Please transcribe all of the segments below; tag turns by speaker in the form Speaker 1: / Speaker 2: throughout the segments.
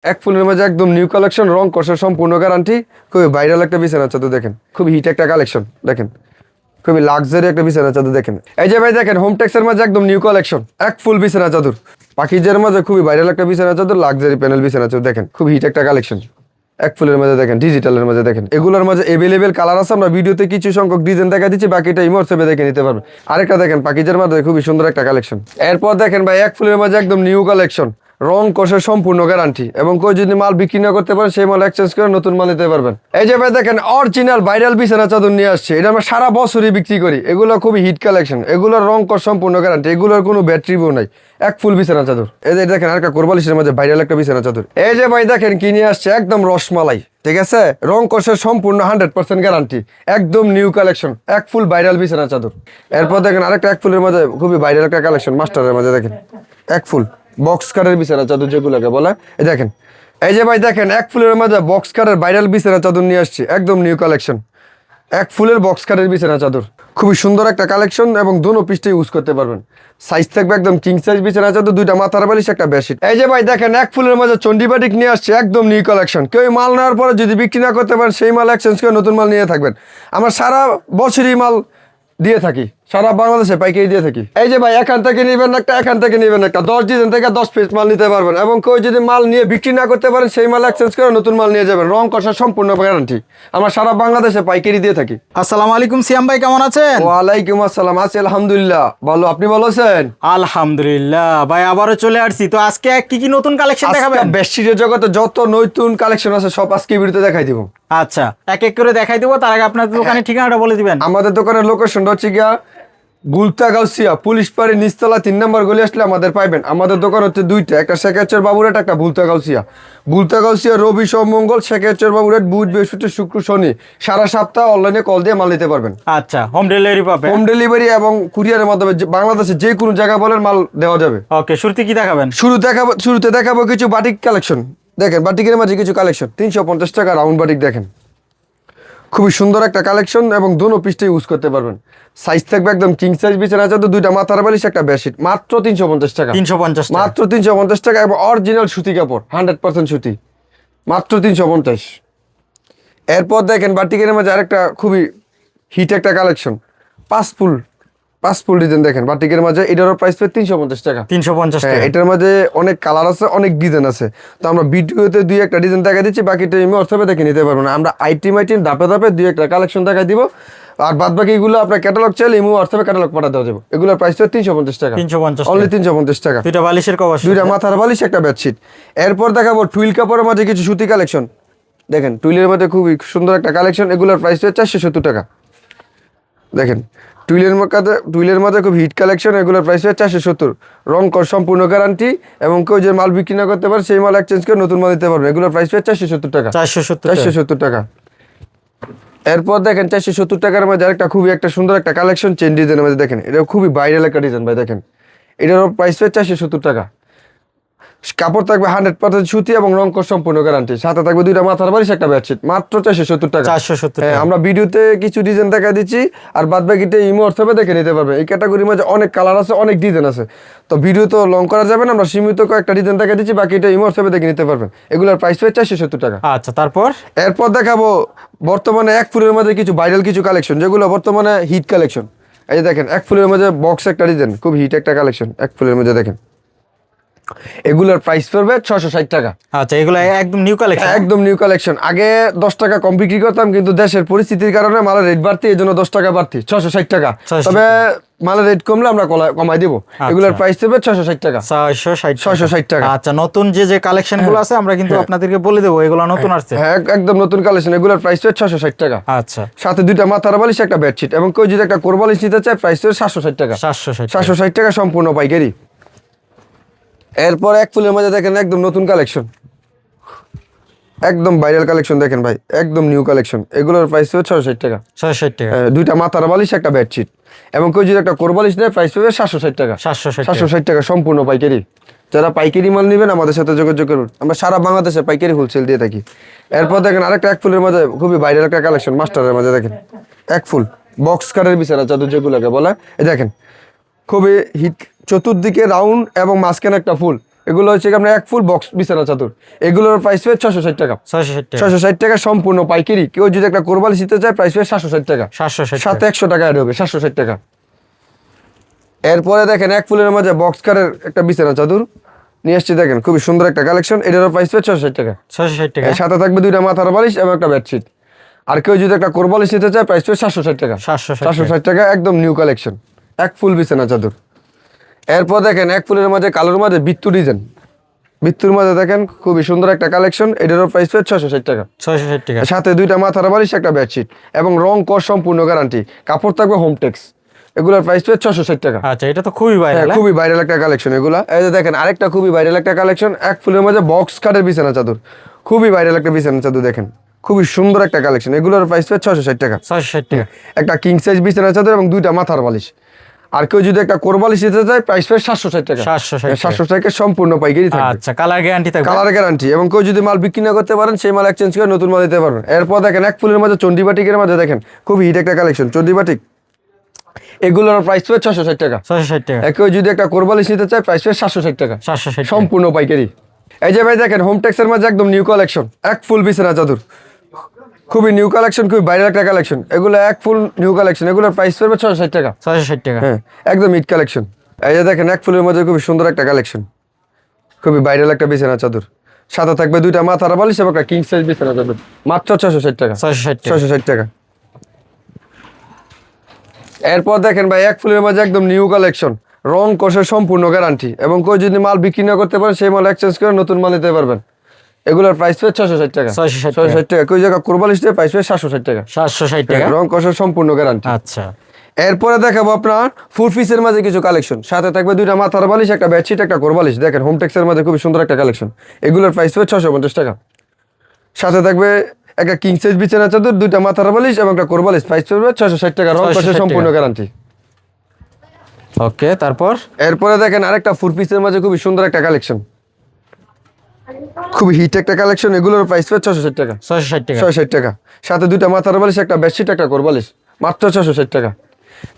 Speaker 1: এক ফুলের মাঝে একদম নিউ কালেকশন, রং কষার সম্পূর্ণ গ্যারান্টি। খুবই ভাইরাল একটা বিছানা চাদর দেখেন, খুবই হিট একটা কালেকশন দেখেন, খুবই লাক্সারি একটা বিছানা চাদর দেখেন। এই যে ভাই দেখেন হোম টেক্সের মাঝে একদম নিউ কালেকশন এক ফুল বিছানা চাদর, পাখিজের মাঝে খুবই ভাইরাল একটা বিছানা চাদর, লাক্সারি প্যানেল বিছানা চাদর দেখেন, খুবই হিট একটা কালেকশন। এক ফুলের মাঝে দেখেন, ডিজিটালের মাঝে দেখেন, এগুলোর মাঝে এভেলেবেল কালার আছে। আমরা ভিডিওতে কিছু সংখ্যক ডিজাইন দেখা দিচ্ছি, বাকিটা ইমো হোয়াটসঅ্যাপে দেখে নিতে পারবেন। আরেকটা দেখেন পাখিজের মাঝে খুবই সুন্দর একটা কালেকশন। এরপর দেখেন ভাই এক ফুলের মাঝে একদম নিউ কালেকশন, রং কষের সম্পূর্ণ গ্যারান্টি, এবং কেউ যদি মাল বিক্রি না করতে পারে সেই মাল এক্সচেঞ্জ করে নতুন মাল নিতে পারবেন। এই যে ভাই দেখেন অরিজিনাল ভাইরাল বিছানা চাদর নিয়ে আসছে, এটা আমরা সারা বছরই বিক্রি করি। এগুলো খুবই হিট কালেকশন, এগুলোর রং কষ সম্পূর্ণ গ্যারান্টি, এগুলোর কোনো ব্যাটারি বউ নাই। এক ফুল বিছানা চাদর। এই যে দেখেন আরেকটা কোরবালিশের মাঝে ভাইরাল একটা বিছানা চাদর। এই যে ভাই দেখেন কি নিয়ে আসছে, একদম রসমালাই, ঠিক আছে, রং কষের সম্পূর্ণ 100% গ্যারান্টি, একদম নিউ কালেকশন, এক ফুল ভাইরাল বিছানা চাদর। এরপর দেখেন আরেকটা এক ফুলের মাঝে খুবই ভাইরাল একটা কালেকশন, মাস্টারের মাঝে দেখেন এক ফুল বক্স কারের বিছানা চাদর যেগুলোকে বলে। এই দেখেন, এই যে ভাই দেখেন এক ফুলের মাঝে বক্স কারের ভাইরাল বিছানা চাদর নিয়ে আসছে, একদম নিউ কালেকশন, এক ফুলের বক্স কারের বিছানা চাদর, খুবই সুন্দর একটা কালেকশন, এবং দোনো পিসটা ইউজ করতে পারবেন। সাইজ থাকবে একদম কিং সাইজ বিছানা চাদর, দুইটা মাথার বালিশ একটা বেডশিট। এই যে ভাই দেখেন এক ফুলের মাঝে চন্ডিবাটিক নিয়ে আসছে, একদম নিউ কালেকশন। কেউ মাল নেওয়ার পরে যদি বিক্রি না করতে পারেন সেই মাল এক্সচেঞ্জ করে নতুন মাল নিয়ে থাকবেন। আমরা সারা বছরই মাল দিয়ে থাকি, সারা বাংলাদেশে পাইকারি দিয়ে থাকি। এই যে ভাই এখান থেকে নেবেন একটা, এখান থেকে নেবেন একটা, 10 ডিজাইন থেকে 10 পিস মাল নিতে পারবেন, এবং কেউ যদি মাল নিয়ে বিক্রি না করতে পারেন সেই মাল এক্সচেঞ্জ করে নতুন মাল নিয়ে যাবেন। রং কষার সম্পূর্ণ গ্যারান্টি, আমরা সারা বাংলাদেশে পাইকারি দিয়ে থাকি।
Speaker 2: আসসালামু আলাইকুম সিয়াম ভাই, কেমন আছেন?
Speaker 1: ওয়ালাইকুম আসসালাম, আছি আলহামদুলিল্লাহ ভালো, আপনি ভালো আছেন?
Speaker 2: আলহামদুলিল্লাহ ভাই, আবারও চলে আসছি। তো আজকে কি কি নতুন কালেকশন দেখাবেন?
Speaker 1: বেডশিটের জগতে যত নতুন কালেকশন আছে সব আজকে ভিডিওতে দেখাই দিব।
Speaker 2: আচ্ছা, এক এক করে দেখাই দেবো, তার আগে আপনাদের দোকানের ঠিকানাটা বলে দিবেন।
Speaker 1: আমাদের দোকানের লোকেশনটা হচ্ছে গিয়া গুলতা গাউসিয়া পুলিশ পাড়ি নিচতলা 3 নম্বর গলি আসলে আমাদের পাইবেন। আমাদের দোকান হচ্ছে দুইটা, একটা শেখাচর বাবুরেট, একটা ভুলতা গাউসিয়া। ভুলতা গাউসিয়া রবি সোম মঙ্গল, শেখাচর বাবুরেট বুধ বৃহস্পতি শুক্র শনি, সারা সপ্তাহ অনলাইনে কল দিয়ে মাল নিতে পারবেন।
Speaker 2: আচ্ছা, হোম ডেলিভারি পাবে?
Speaker 1: হোম ডেলিভারি এবং কুরিয়ারের মাধ্যমে বাংলাদেশে যে কোনো জায়গায় বলেন মাল দেওয়া যাবে।
Speaker 2: ওকে, শুরুতে কি দেখাবেন?
Speaker 1: শুরুতে দেখাবো কিছু বাটিক কালেকশন। দেখেন বাটিকের মাঝে কিছু কালেকশন, 350 টাকা রাউন্ড বাটিক দেখেন, খুবই সুন্দর একটা কালেকশন, এবং দোনো পিসটা ইউজ করতে পারবেন। সাইজ থাকবে একদম কিং সাইজ বিছানা চাদর, দুইটা মাথার বালিশ একটা বেডশিট, মাত্র 350 টাকা।
Speaker 2: 350
Speaker 1: মাত্র 350 টাকা, এবং অরিজিনাল সুতি কাপড় 100% সুতি, মাত্র 350। এরপর দেখেন বাটিকের মাঝে আরেকটা খুবই হিট একটা কালেকশন, পাঁচ ফুল ডিজাইন দেখেন বাটিকের মাঝে, এটারও প্রাইস পেয়ে 350 টাকা।
Speaker 2: 350 টাকা।
Speaker 1: এটার মাঝে অনেক কালার আছে, অনেক ডিজাইন আছে। তো আমরা ভিডিওতে দুই একটা ডিজাইন দেখা দিচ্ছি, বাকিটা ইমো হোয়াটসঅ্যাপে দেখে নিতে পারবেন। আমরা আইটেম ধাপে ধাপে দুই একটা কালেকশন দেখা দিব, আর বাদ বাকি এগুলো আপনার ক্যাটালগ চাইলে ইমো হোয়াটসঅ্যাপে ক্যাটালগ পাঠা দেওয়া যাবে। এগুলোর প্রাইস হচ্ছে 350 টাকা,
Speaker 2: 350
Speaker 1: অনলি 350 টাকা।
Speaker 2: দুইটা বালিশের কভার,
Speaker 1: দুইটা মাথার বালিশ একটা বেডশিট। এরপর দেখাবো টুইল কাপড়ের মাঝে কিছু সুতি কালেকশন। দেখেন টুইলের মধ্যে খুবই সুন্দর একটা কালেকশন, এগুলোর প্রাইস হচ্ছে 470 টাকা। দেখেন টুইলের মাঝে খুব হিট কালেকশন, এগুলোর প্রাইস হচ্ছে 470, রং কর সম্পূর্ণ গ্যারান্টি, এবং কেউ যে মাল বিক্রি না করতে পারে সেই মাল এক্সচেঞ্জ করে নতুন মাল দিতে পারবে। এগুলোর প্রাইস হচ্ছে 470 টাকা। 470 টাকা। এরপর দেখেন 470 টাকার মাঝে আরেকটা খুবই একটা সুন্দর একটা কালেকশন, চেন ডিজাইনের মধ্যে দেখেন, এটা খুবই ভাইরাল একটা ডিজাইন ভাই দেখেন, এটারও প্রাইস হচ্ছে 470 টাকা। কাপড় থাকবে 100% সুতি, এবং রং কর সম্পূর্ণ গ্যারান্টি, সাথে থাকবে দুইটা মাথার বালিশ একটা বেডশিট, মাত্র 470 টাকা।
Speaker 2: 470
Speaker 1: হ্যাঁ,
Speaker 2: টাকা।
Speaker 1: আমরা ভিডিওতে কিছু ডিজাইন দেখা দিচ্ছি, আর বাদ বাকিটা ইমো হোয়াটসঅ্যাপে দেখে নিতে পারবেন। এই ক্যাটাগরির মাঝে অনেক কালার আছে, অনেক ডিজাইন আছে, তো ভিডিও তো লং করা যাবে না, আমরা সীমিত কয়েকটা ডিজাইন দেখা দিচ্ছি, বাকিটা ইমো হোয়াটসঅ্যাপে দেখে নিতে পারবেন। এগুলোর প্রাইস হচ্ছে 470 টাকা।
Speaker 2: আচ্ছা, তারপর
Speaker 1: এরপর দেখাবো বর্তমানে এক ফুলের মধ্যে কিছু ভাইরাল কিছু কালেকশন, যেগুলো বর্তমানে হিট কালেকশন। এই যে দেখেন এক ফুলের মধ্যে বক্স একটা ডিজাইন, খুব হিট একটা কালেকশন, এক ফুলের মধ্যে দেখেন, এগুলোর প্রাইস পড়বে 660 টাকা।
Speaker 2: আচ্ছা, এগুলো একদম নিউ কালেকশন?
Speaker 1: একদম নিউ কালেকশন। আগে 10 টাকা কম বিক্রি করতাম, কিন্তু দেশের পরিস্থিতির কারণে মালের রেট বাড়তি, এই জন্য 10 টাকা বাড়তি, 660 টাকা। তবে মালের রেট কমলে আমরা কমাই দিব। এগুলোর প্রাইস হবে 660 টাকা। 660 টাকা।
Speaker 2: আচ্ছা, নতুন যে কালেকশন গুলো আছে আমরা কিন্তু আপনাদেরকে বলে দেবো, এগুলো নতুন আসছে।
Speaker 1: হ্যাঁ, একদম নতুন কালেকশন, এগুলোর প্রাইস হবে 660 টাকা।
Speaker 2: আচ্ছা,
Speaker 1: সাথে দুইটা মাথার বালিশ একটা বেডশিট, এবং কেউ যদি একটা কোরবালিশ নিতে চায় প্রাইস হবে 760 টাকা। 760 টাকা সম্পূর্ণ পাইকারি। এরপর এক ফুলের মধ্যে দেখেন একদম নতুন কালেকশন, একদম ভাইরাল কালেকশন দেখেন ভাই, একদম নিউ কালেকশন, এগুলোর প্রাইস হবে 660 টাকা।
Speaker 2: 660 টাকা।
Speaker 1: দুইটা মাথার বালিশ একটা বেডশিট, এবং কেউ যদি একটা কোরবালিশ নেয় প্রাইস হবে 760 টাকা। 760 টাকা সম্পূর্ণ পাইকারি। যারা পাইকারি মাল নেবেন আমাদের সাথে যোগাযোগ করুন, আমরা সারা বাংলাদেশে পাইকারি হোলসেল দিয়ে থাকি। এরপর দেখেন আরেকটা এক ফুলের মধ্যে খুবই ভাইরাল একটা কালেকশন, মাস্টারের মধ্যে দেখেন এক ফুল বক্স কারের বিছানা চাদর যেগুলোকে বলে। এই দেখেন খুবই হিট, চতুর্দিকে রাউন্ড এবং মাঝখানে একটা ফুল, এগুলো হচ্ছে কি আপনার এক ফুল বক্স বিছানা চাদর, এগুলোর প্রাইস হবে 660 টাকা।
Speaker 2: 660 টাকা।
Speaker 1: 660 টাকা সম্পূর্ণ পাইকারি। কেউ যদি একটা কোরবালি নিতে চায় প্রাইস হবে 760 টাকা।
Speaker 2: 760
Speaker 1: সাথে 100 টাকা অ্যাড হবে, 760 টাকা। এরপরে দেখেন এক ফুলের মাঝে বক্স কারের একটা বিছানা চাদর নিয়ে আসছি, দেখেন খুবই সুন্দর একটা কালেকশন। এটারও প্রাইস হবে 660 টাকা।
Speaker 2: 660 টাকা।
Speaker 1: এর সাথে থাকবে দুইটা মাথার বালিশ এবং একটা বেডশিট। আর কেউ যদি একটা কোরবালি নিতে চায় প্রাইস হবে 760 টাকা। 760 টাকা, একদম নিউ কালেকশন, এক ফুল বিছানা চাদর। এরপর দেখেন এক ফুলের মাঝে কালোর মাঝে বিত্তু ডিজাইন, বিত্তুর মাঝে দেখেন খুবই সুন্দর একটা কালেকশন। এটারও প্রাইস হবে 660 টাকা।
Speaker 2: 660 টাকা।
Speaker 1: সাথে দুইটা মাথার বালিশ একটা বেডশিট এবং রং কস সম্পূর্ণ গ্যারান্টি, কাপড় থাকবে হোমটেক্স। এগুলোর প্রাইস হবে 660 টাকা।
Speaker 2: আচ্ছা, এটা তো খুবই ভাইরাল।
Speaker 1: খুবই ভাইরাল একটা কালেকশন এগুলা। এই যে দেখেন আরেকটা খুবই ভাইরাল একটা কালেকশন, এক ফুলের মাঝে বক্স কাটের বিছানা চাদর, খুবই ভাইরাল একটা বিছানা চাদর। দেখেন খুবই সুন্দর একটা কালেকশন, এগুলোর প্রাইস হবে 660 টাকা।
Speaker 2: 660 টাকা।
Speaker 1: একটা কিং সাইজ বিছানা চাদর এবং দুইটা মাথার বালিশ। আর কেউ যদি একটা কোরবালিশ নিতে চায় প্রাইস হবে 760 টাকা। 760 টাকা সম্পূর্ণ পাইকারি থাকবে।
Speaker 2: আচ্ছা, কালার গ্যারান্টি থাকবে।
Speaker 1: Colour guarantee. এবং কেউ যদি মাল বিক্রি না করতে পারেন সেই মাল এক্সচেঞ্জ করে নতুন মাল দিতে পারবেন। এরপর দেখেন এক ফুলের মাঝে চন্ডিবাটিকের মাঝে দেখেন খুবই হিট একটা কালেকশন, চন্ডিবাটিক। এগুলোর প্রাইস হবে 660 টাকা।
Speaker 2: 660 টাকা।
Speaker 1: কেউ যদি একটা কোরবালিশ নিতে চায় প্রাইস হবে 760 টাকা।
Speaker 2: 760
Speaker 1: সম্পূর্ণ পাইকারি। এই যে ভাই দেখেন হোমটেক্সের মাঝে একদম নিউ কালেকশন, এক ফুল বিছানা চাদর, খুবই নিউ কালেকশন, খুবই বাইরের একটা কালেকশন। এগুলো এক ফুল নিউ কালেকশন, এগুলোর প্রাইস পড়বে 660 টাকা।
Speaker 2: 660 টাকা।
Speaker 1: হ্যাঁ, একদম হিট কালেকশন। এই যে দেখেন এক ফুলের মধ্যে খুবই সুন্দর একটা কালেকশন, খুবই বাইরের একটা বিছানা চাদর। সাথে থাকবে দুইটা মাথার বালিশ এবং একটা কিং সাইজ বিছানা চাদর, মাত্র 660 টাকা।
Speaker 2: 660 টাকা।
Speaker 1: 660 টাকা। এরপর দেখেন ভাই এক ফুলের মাঝে একদম নিউ কালেকশন, রং কষের সম্পূর্ণ গ্যারান্টি। এবং কেউ যদি মাল বিক্রি না করতে পারে সেই মাল এক্সচেঞ্জ করে নতুন মাল নিতে পারবেন। এগুলোর প্রাইস হবে 660 টাকা।
Speaker 2: 660
Speaker 1: টাকা। কেউ জায়গা কোরবালিশ দিয়ে প্রাইস হবে 760 টাকা।
Speaker 2: 760 টাকা।
Speaker 1: রং কষের সম্পূর্ণ গ্যারান্টি।
Speaker 2: আচ্ছা,
Speaker 1: এরপরে দেখাবো আপনার ফুল পিসের মাঝে কিছু কালেকশন, সাথে থাকবে দুইটা মাথার বালিশ একটা বেডশিট একটা কোরবালিশ। দেখেন হোমটেক্সের মাঝে খুবই সুন্দর একটা কালেকশন, এগুলোর প্রাইস হবে 650 টাকা। সাথে থাকবে একটা কিং সাইজ বিছানা চাদর, দুইটা মাথার বালিশ এবং একটা কোরবালিশ, প্রাইস পড়বে 660 টাকা। রং কষের সম্পূর্ণ গ্যারান্টি।
Speaker 2: ওকে, তারপর
Speaker 1: এরপরে দেখেন আরেকটা ফুল পিসের মাঝে খুবই সুন্দর একটা কালেকশন, খুবই হিট একটা কালেকশন। এগুলোর প্রাইস হবে 660 টাকা।
Speaker 2: 660 টাকা।
Speaker 1: 660 টাকা। সাথে দুইটা মাথার বালিশ একটা বেডশিট একটা কোরবালিশ, মাত্র 660 টাকা।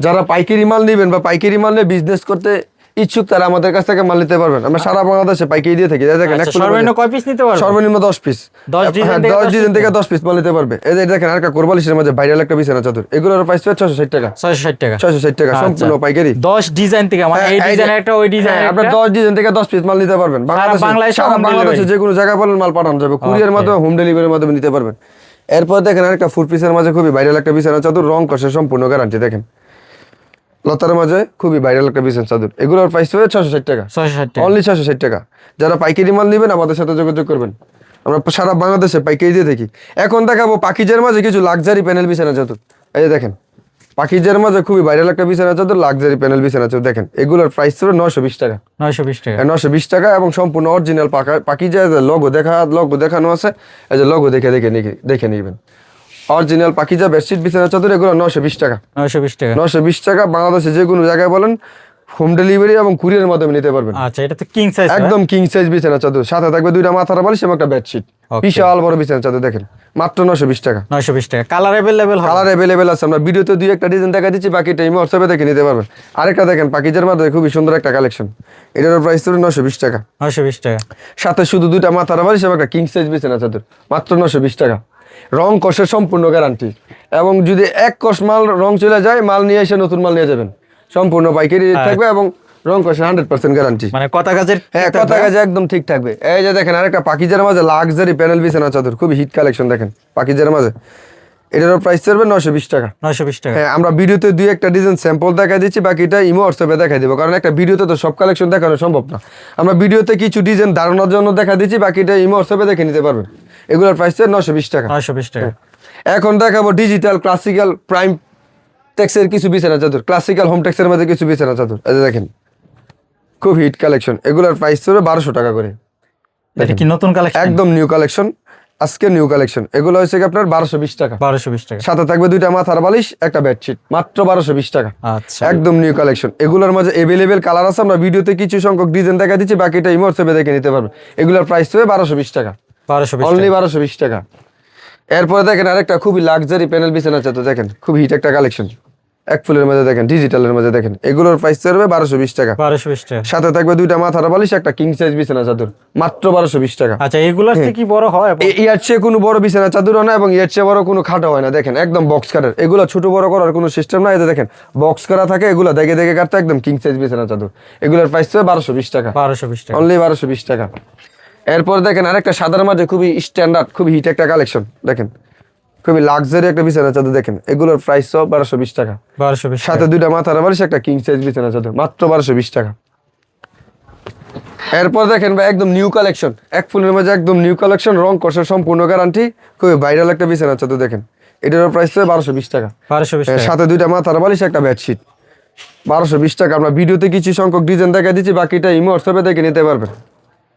Speaker 1: যারা পাইকারি মাল নেবেন বা পাইকারি মাল নিয়ে বিজনেস করতে ইচ্ছুক তারা আমাদের কাছ থেকে মাল নিতে পারবেন। আমরা সারা বাংলাদেশে পাইকারি দিয়ে থাকি। দেখেন
Speaker 2: আচ্ছা, সর্বনিম্ন কয় পিস নিতে পারবে?
Speaker 1: সর্বনিম্ন 10 পিস।
Speaker 2: 10 ডিজাইন থেকে
Speaker 1: 10 ডিজাইন থেকে 10 পিস মাল নিতে পারবে। এই যে দেখেন আরেকটা কোরবালিশের মধ্যে ভাইরাল একটা বিছানা চাদর, এগুলোর প্রাইস হবে 660 টাকা।
Speaker 2: 660 টাকা।
Speaker 1: 660 টাকা সম্পূর্ণ পাইকারি।
Speaker 2: 10 ডিজাইন থেকে, মানে এই ডিজাইন একটা ওই ডিজাইন একটা,
Speaker 1: আপনি 10 ডিজাইন থেকে 10 পিস মাল নিতে পারবেন। সারা বাংলাদেশে যে কোনো জায়গায় বলেন মাল পাঠানো যাবে, কুরিয়ার মাধ্যমে হোম ডেলিভারির মাধ্যমে নিতে পারবেন। এরপর দেখেন আরেকটা ফুল পিসের মাঝে খুবই ভাইরাল একটা বিছানা চাদর, রং কষে সম্পূর্ণ গ্যারান্টি। দেখেন লতার মাঝে খুবই ভাইরাল একটা বিছানা চাদর, এগুলোর প্রাইস হবে 660 টাকা।
Speaker 2: 660 টাকা।
Speaker 1: অনলি 660 টাকা। যারা পাইকারি মাল নেবেন আমাদের সাথে যোগাযোগ করবেন, আমরা সারা বাংলাদেশে পাইকারি দিয়ে থাকি। এখন দেখাবো পাকিজের মাঝে কিছু লাক্সারি প্যানেল বিছানা চাদর। এই যে দেখেন পাকিজের মাঝে খুবই ভাইরাল একটা বিছানা চাদর, লাক্সারি প্যানেল বিছানা চাদর। দেখেন এগুলোর প্রাইস হবে 920 টাকা।
Speaker 2: 920 টাকা।
Speaker 1: 920 টাকা এবং সম্পূর্ণ অরিজিনাল পাকিজা লোগো দেখানো আছে। এই যে লোগো দেখে নেবেন। অরিজিনাল পাকিজা বেডশিট বিছানা চাদর, এগুলো 920 টাকা।
Speaker 2: 920 টাকা।
Speaker 1: 920 টাকা। বাংলাদেশে যে কোনো জায়গায় বলেন হোম ডেলিভারি এবং কুরিয়ারের মাধ্যমে নিতে পারবেন।
Speaker 2: আচ্ছা, এটা তো কিং সাইজ।
Speaker 1: একদম কিং সাইজ বিছানা চাদর, সাথে থাকবে দুইটা মাথার বালিশ এবং একটা বেডশিট, বিশাল বড় বিছানা চাদর। দেখেন মাত্র 920 টাকা।
Speaker 2: 920 টাকা। কালার अवेलेबल হবে?
Speaker 1: কালার अवेलेबल আছে। আমরা ভিডিওতে দুই একটা ডিজাইন দেখা দিচ্ছি, বাকিটা ইমো হোয়াটসঅ্যাপে দেখে নিতে পারবেন। আরেকটা দেখেন পাকিজার মধ্যে খুবই সুন্দর একটা কালেকশন, এটার প্রাইস হলো 920 টাকা।
Speaker 2: 920 টাকা।
Speaker 1: সাথে শুধু দুইটা মাথার বালিশ এবং একটা কিং সাইজ বিছানা চাদর, মাত্র 920 টাকা। রং কষের সম্পূর্ণ গ্যারান্টি। এবং যদি এক কষ মাল রং চলে যায়, মাল নিয়ে এসে নতুন মাল নিয়ে যাবেন, সম্পূর্ণ পাইকারি রেট থাকবে এবং রং কষে 100% গ্যারান্টি।
Speaker 2: মানে কথা কাজের,
Speaker 1: হ্যাঁ কথা কাজে একদম ঠিক থাকবে। এই যে দেখেন আরেকটা পাকিজার মাঝে লাক্সারি প্যানেল বিছানা চাদর, খুবই হিট কালেকশন। দেখেন পাকিজার মাঝে এটারও প্রাইস চলবে 920 টাকা।
Speaker 2: 920 টাকা।
Speaker 1: হ্যাঁ, আমরা ভিডিওতে দুই একটা ডিজাইন স্যাম্পল দেখাই দিচ্ছি, বাকিটা ইমো হোয়াটসঅ্যাপে দেখাই দেবো, কারণ একটা ভিডিওতে তো সব কালেকশন দেখানো সম্ভব না। আমরা ভিডিওতে কিছু ডিজাইন ধারণার জন্য দেখা দিচ্ছি, বাকিটা ইমো হোয়াটসঅ্যাপে দেখে নিতে পারবেন। এগুলোর প্রাইস 920 টাকা।
Speaker 2: 920 টাকা।
Speaker 1: এখন দেখাবো ডিজিটাল ক্লাসিক্যাল প্রাইম টেক্সের কিছু বিছানা চাদর, ক্লাসিক্যাল হোম টেক্সের মধ্যে কিছু বিছানা চাদর। এই যে দেখেন খুব হিট কালেকশন, এগুলোর প্রাইস চলবে 1200 টাকা করে।
Speaker 2: এটা কি নতুন কালেকশন?
Speaker 1: একদম নিউ কালেকশন, আজকে নিউ কালেকশন। এগুলো হচ্ছে কি আপনার 1220 টাকা।
Speaker 2: 1220 টাকা।
Speaker 1: সাথে থাকবে দুইটা মাথার বালিশ একটা বেডশিট, মাত্র 1220 টাকা।
Speaker 2: আচ্ছা,
Speaker 1: একদম নিউ কালেকশন। এগুলোর মাঝে अवेलेबल কালার আছে, আমরা ভিডিওতে কিছু সংখ্যক ডিজাইন দেখা দিচ্ছি, বাকিটা ইমো হোয়াটসঅ্যাপে দেখে নিতে পারবেন। এগুলোর প্রাইস হবে 1220 টাকা।
Speaker 2: 1220
Speaker 1: অনলি
Speaker 2: টাকা।
Speaker 1: 1220 টাকা। এরপরে দেখেন আরেকটা খুবই লাক্সারি প্যানেল বিছানা চাদর, দেখেন খুব হিট একটা কালেকশন, এক ফুলের মধ্যে দেখেন, ডিজিটালের মধ্যে দেখেন, এগুলোর প্রাইস পড়বে 1220 টাকা।
Speaker 2: 1220 টাকা।
Speaker 1: সাথে থাকবে দুইটা মাথার বালিশ, একটা কিং সাইজ বিছানা চাদর, মাত্র 1220 টাকা।
Speaker 2: আচ্ছা, এগুলোর থেকে কি বড় হয়?
Speaker 1: ইয়ার চেয়ে কোনো বড় বিছানা চাদর হয় না এবং ইয়ার চেয়ে বড় কোনো খাটো হয় না। দেখেন একদম বক্স কাটার, এগুলো ছোট বড় করার কোনো সিস্টেম না। এতে দেখেন বক্স করা থাকে, এগুলো দেখে দেখে কাটতে একদম কিং সাইজ বিছানা চাদর। এগুলোর প্রাইস হবে 1220 টাকা,
Speaker 2: 1220 টাকা।
Speaker 1: অনলি 1220 টাকা। এরপর দেখেন আরেকটা সাদার মাঝে খুবই স্ট্যান্ডার্ড, খুবই হিট একটা কালেকশন, দেখেন খুবই লাক্সারি একটা বিছানা চাদর। দেখেন এগুলোর প্রাইস সব 1220 টাকা।
Speaker 2: 1220
Speaker 1: সাথে দুইটা মাথার বালিশ, একটা কিং সাইজ বিছানা চাদর, মাত্র 1220 টাকা। এরপর দেখেন ভাই একদম নিউ কালেকশন, এক ফুলের মাঝে একদম নিউ কালেকশন, রং কষের সম্পূর্ণ গ্যারান্টি, খুবই ভাইরাল একটা বিছানা চাদর। দেখেন এটার প্রাইস হবে 1220 টাকা।
Speaker 2: 1220 টাকা।
Speaker 1: সাথে দুইটা মাথার বালিশ, একটা বেডশিট, 1220 টাকা। আমরা ভিডিওতে কিছু সংখ্যক ডিজাইন দেখা দিচ্ছি, বাকিটা ইমো হোয়াটসঅ্যাপে দেখে নিতে পারবেন।